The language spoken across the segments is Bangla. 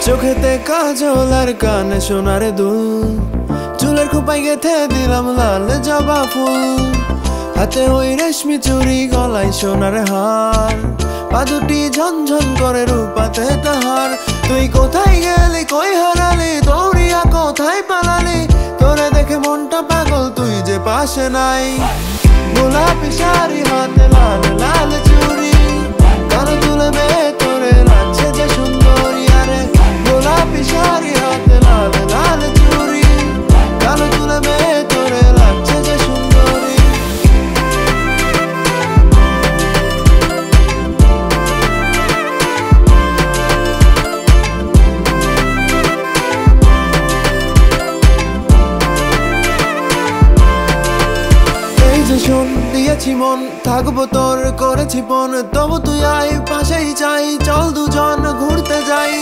চোখেতে কাজল আর কানে সোনার দুল, চুলের খোপায় গেথে দিলাম লাল জবা ফুল। হাতে ওই রেশমি চুড়ি, গলায় সোনার হার, পা দুটি ঝনঝন করে রূপাতে তাহার। তুই কোথায় গেলি, কই হারালি, দৌড়িয়া কোথায় পালালি? তোরে দেখে মনটা পাগল, তুই যে পাশে নাই। গোলাপি শাড়ি, হাতে লাল লাল চুড়ি, কানে তুলে তোরে লাগছে যে সুন্দরী। আরে গোলাপি শাড়ি, হাতে লাল লাল চুড়ি, কানে তুলে তোরে লাগছে যে সুন্দরী। শোন, দিয়েছি মন, থাকবো তোর করেছি পণ, তবু তুই আয় পাশেই চাই, চল দুজন ঘুরতে যাই।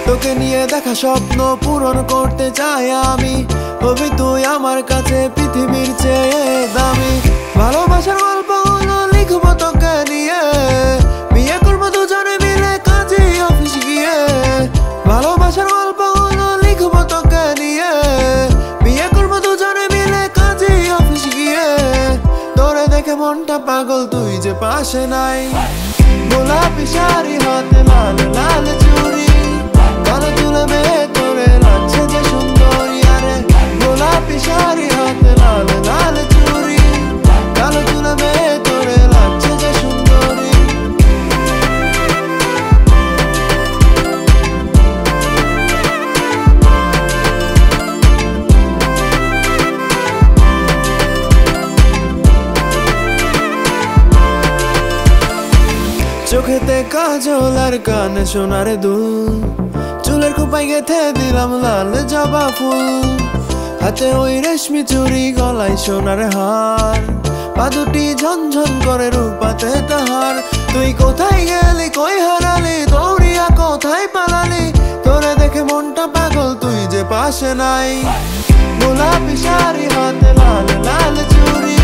তোকে নিয়ে দেখা স্বপ্ন পূরণ করতে চাই আমি, হবি তুই আমার কাছে পৃথিবীর চেয়ে দামি। ভালোবাসার গল্পগুলো লিখবো তোকে নিয়ে, বিয়ে করবো দুজনে মিলে কাজে অফিস গিয়ে। ভালোবাসার গল্পগুলো লিখবো তোকে নিয়ে, বিয়ে করবো দুজনে মিলে কাজে অফিস গিয়ে। তোরে দেখে মনটা পাগল, তুই যে পাশে নাই। গোলাপি শাড়ি, হাতে লাল লাল চুড়ি, কানে তুলে তোরে লাগছে যে সুন্দরী। আরে গোলাপি শাড়ি, হাতে লাল লাল চুড়ি, কানে তুলে তোরে লাগছে যে সুন্দরী। চোখেতে কাজল আর কানে সোনার দুল, চুলের খোপায় গেথে দিলাম লাল জবা ফুল। হাতে ওই রেশমি চুড়ি, গলায় সোনার হার, পা দুটি ঝনঝন করে রূপাতে তাহার। তুই কোথায় গেলি, কই হারালি, দৌড়িয়া কোথায় পালালি? তোরে দেখে মনটা পাগল, তুই যে পাশে নাই। গোলাপি শাড়ি, হাতে লাল লাল চুড়ি,